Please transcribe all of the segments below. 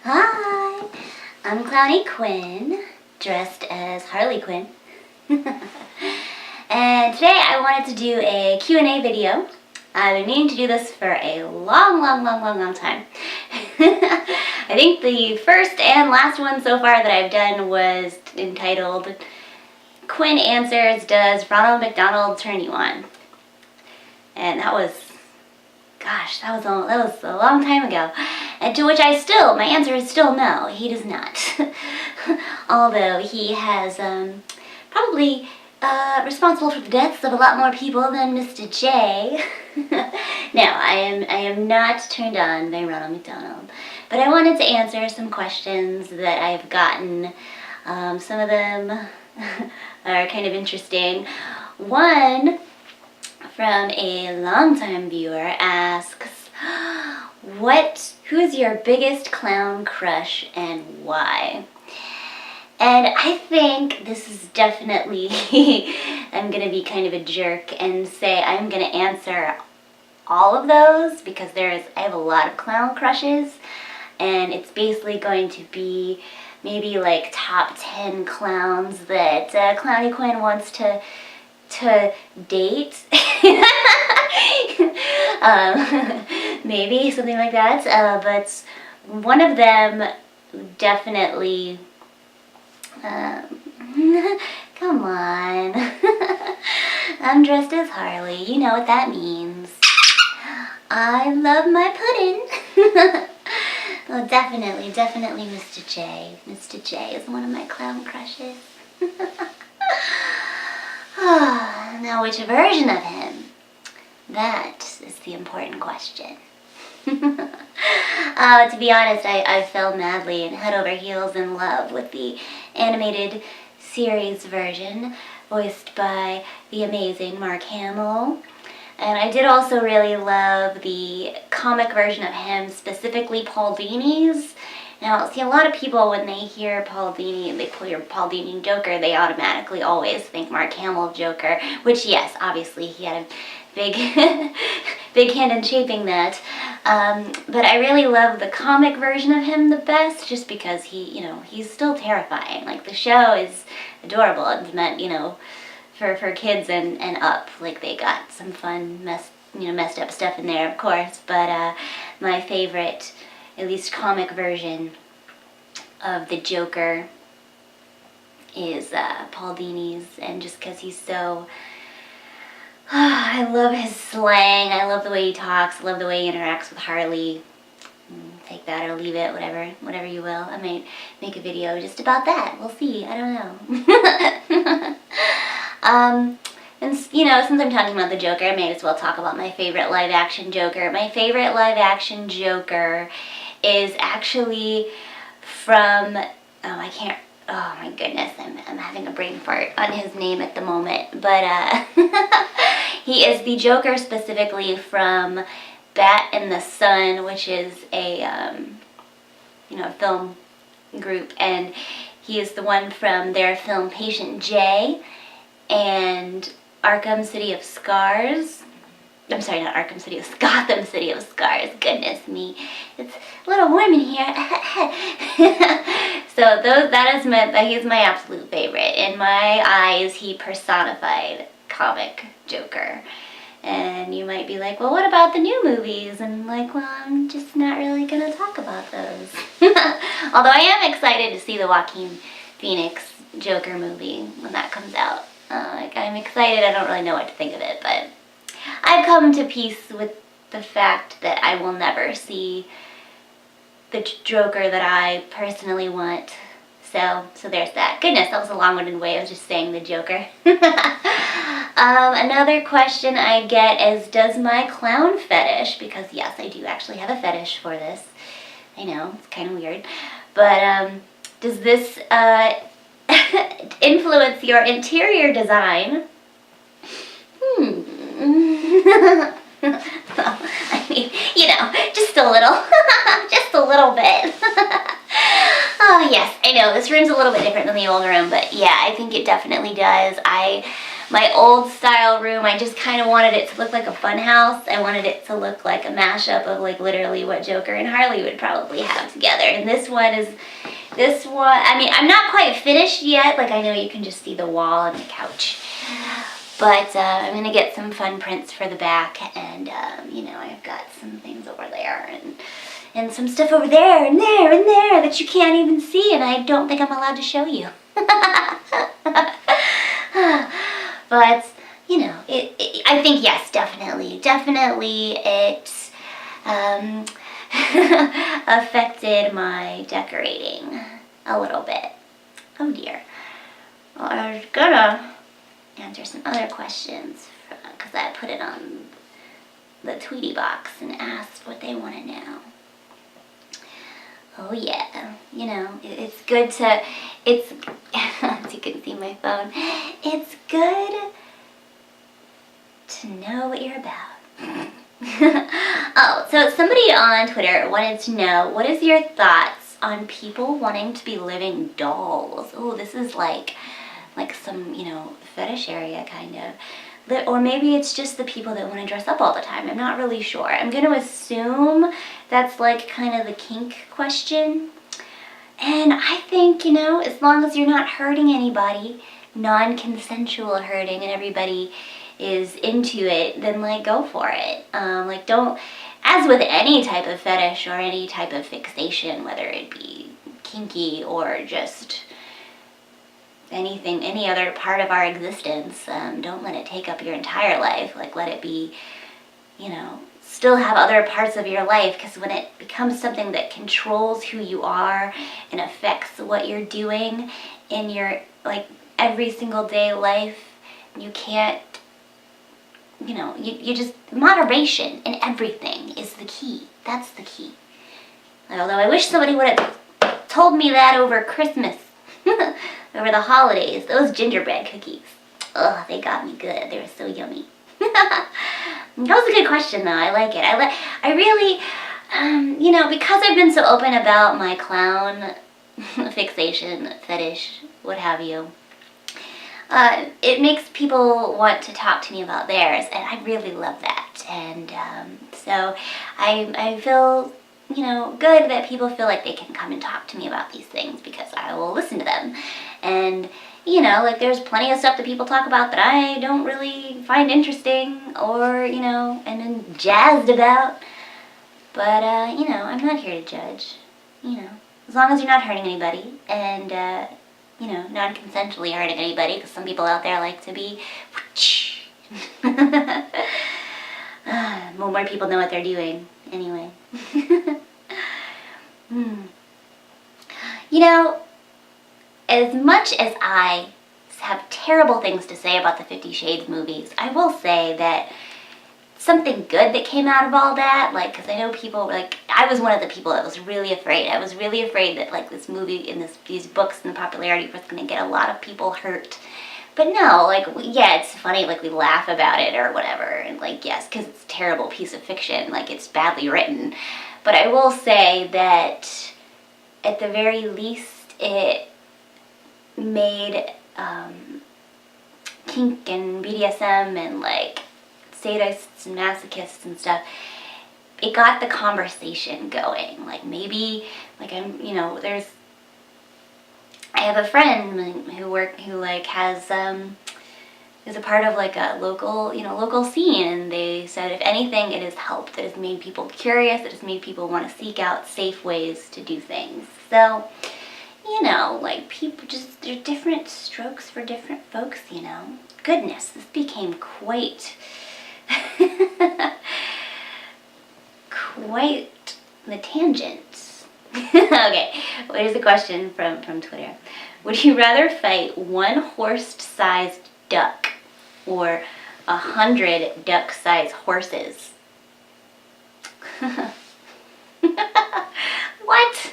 Hi, I'm Clowny Quin, dressed as Harley Quinn. And today I wanted to do a Q&A video. I've been meaning to do this for a long time. I think the first and last one so far that I've done was entitled Quin Answers, Does Ronald McDonald Turn You On? And that was a long time ago. And to which my answer is still no, he does not. Although he has probably responsible for the deaths of a lot more people than Mr. J. No, I am not turned on by Ronald McDonald. But I wanted to answer some questions that I've gotten. Some of them are kind of interesting. One from a longtime viewer asks, who is your biggest clown crush and why? And I think this is definitely, I'm going to be kind of a jerk and say I'm going to answer all of those because I have a lot of clown crushes, and it's basically going to be maybe like top 10 clowns that Clowny Quin wants to date. Maybe something like that, but one of them definitely, come on, I'm dressed as Harley, you know what that means. I love my pudding. Well, definitely Mr. J. Mr. J is one of my clown crushes. Now, which version of him? That is the important question. To be honest, I fell madly and head over heels in love with the animated series version, voiced by the amazing Mark Hamill. And I did also really love the comic version of him, specifically Paul Dini's. Now, see, a lot of people, when they hear Paul Dini, they hear Paul Dini Joker, they automatically always think Mark Hamill Joker, which, yes, obviously he had a big, big hand in shaping that. But I really love the comic version of him the best, just because he's still terrifying. Like, the show is adorable. It's meant, for kids and up. Like, they got some fun, messed up stuff in there, of course. But my favorite, at least comic version of the Joker is Paul Dini's, and just because he's so, I love his slang, I love the way he talks, I love the way he interacts with Harley. Take that or leave it, whatever you will. I might make a video just about that. We'll see. I don't know. And since I'm talking about the Joker, I may as well talk about my favorite live-action Joker. My favorite live-action Joker is actually from, oh my goodness, I'm having a brain fart on his name at the moment, but he is the Joker specifically from Bat and the Sun, which is a, film group, and he is the one from their film Patient J and Arkham City of Scars. I'm sorry, not Arkham City of Gotham City of Scars. Goodness me, it's a little warm in here. So he's my absolute favorite. In my eyes, he personified comic Joker. And you might be like, well, what about the new movies? And I'm like, well, I'm just not really gonna talk about those. Although I am excited to see the Joaquin Phoenix Joker movie when that comes out. I'm excited. I don't really know what to think of it, but I've come to peace with the fact that I will never see the Joker that I personally want. So there's that. Goodness, that was a long-winded way of just saying the Joker. Another question I get is, does my clown fetish, because yes, I do actually have a fetish for this. I know, it's kind of weird. But does this influence your interior design? Well, I mean, just a little. Just a little bit. Oh, yes, I know, this room's a little bit different than the old room, but yeah, I think it definitely does. my old style room, I just kind of wanted it to look like a fun house. I wanted it to look like a mashup of like literally what Joker and Harley would probably have together. And this one, I mean, I'm not quite finished yet. Like, I know you can just see the wall and the couch. But I'm going to get some fun prints for the back, and, you know, I've got some things over there, and some stuff over there, and there, and there, that you can't even see, and I don't think I'm allowed to show you. But, you know, I think, yes, definitely it affected my decorating a little bit. Oh, dear. Well, I was gonna answer some other questions because I put it on the Tweety box and asked what they want to know. Oh yeah, you know, it's good to, as you can see my phone, it's good to know what you're about. Oh, so somebody on Twitter wanted to know, what is your thoughts on people wanting to be living dolls? Oh, this is like some, you know, fetish area kind of. Or maybe it's just the people that want to dress up all the time. I'm not really sure. I'm going to assume that's like kind of the kink question. And I think, you know, as long as you're not hurting anybody, non-consensual hurting, and everybody is into it, then like go for it. Like don't, as with any type of fetish or any type of fixation, whether it be kinky or just anything, any other part of our existence, don't let it take up your entire life. Like, let it be, you know, still have other parts of your life, because when it becomes something that controls who you are and affects what you're doing in your, like, every single day life, you can't, you know, you just, moderation in everything is the key. That's the key. Although I wish somebody would have told me that over Christmas. Over the holidays, those gingerbread cookies. Ugh, they got me good. They were so yummy. That was a good question, though. I like it. I really, you know, because I've been so open about my clown fixation, fetish, what have you, it makes people want to talk to me about theirs, and I really love that. And so I feel, you know, good that people feel like they can come and talk to me about these things, because I will listen to them. And, you know, like, there's plenty of stuff that people talk about that I don't really find interesting or, you know, and then jazzed about. But, you know, I'm not here to judge, you know, as long as you're not hurting anybody and, you know, non-consensually hurting anybody, because some people out there like to be, more people know what they're doing anyway. You know, as much as I have terrible things to say about the 50 Shades movies, I will say that something good that came out of all that, like, because I know people, like, I was one of the people that was really afraid. I was really afraid that, like, this movie and these books and the popularity was going to get a lot of people hurt. But no, like, yeah, it's funny, like, we laugh about it or whatever, and, like, yes, because it's a terrible piece of fiction, like, it's badly written. But I will say that, at the very least, it made kink and BDSM and, like, sadists and masochists and stuff, it got the conversation going. Like, maybe, like, I'm, you know, I have a friend who like has is a part of like a local scene, and they said if anything it has helped, it has made people curious, it has made people want to seek out safe ways to do things. So, you know, like, people just, there are different strokes for different folks, you know. Goodness, this became quite the tangent. Okay, well, here's a question from Twitter. Would you rather fight one horse-sized duck or 100 duck-sized horses? What?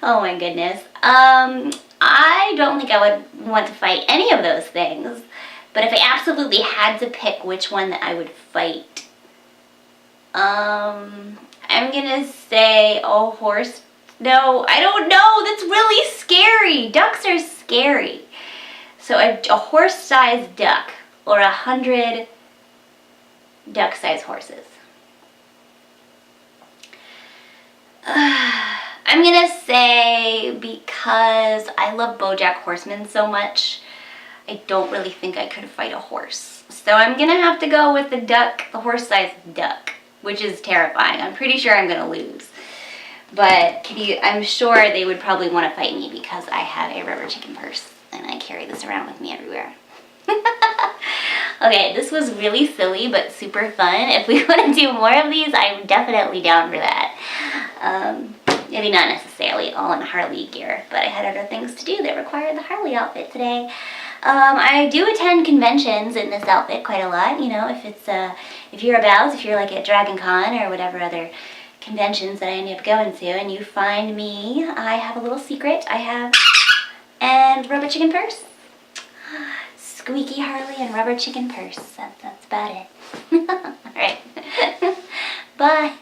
Oh my goodness. I don't think I would want to fight any of those things, but if I absolutely had to pick which one that I would fight, I'm gonna say a horse. No, I don't know. That's really scary. Ducks are scary. So a horse-sized duck or 100 duck-sized horses? I'm gonna say, because I love BoJack Horseman so much, I don't really think I could fight a horse. So I'm gonna have to go with the duck, the horse-sized duck, which is terrifying. I'm pretty sure I'm gonna lose. But I'm sure they would probably want to fight me because I have a rubber chicken purse and I carry this around with me everywhere. Okay, this was really silly but super fun. If we want to do more of these, I'm definitely down for that. Maybe not necessarily all in Harley gear, but I had other things to do that required the Harley outfit today. I do attend conventions in this outfit quite a lot. You know, if you're like at Dragon Con or whatever other conventions that I end up going to, and you find me, I have a little secret. I have and rubber chicken purse. Squeaky Harley and rubber chicken purse. That's about it. Alright. Bye.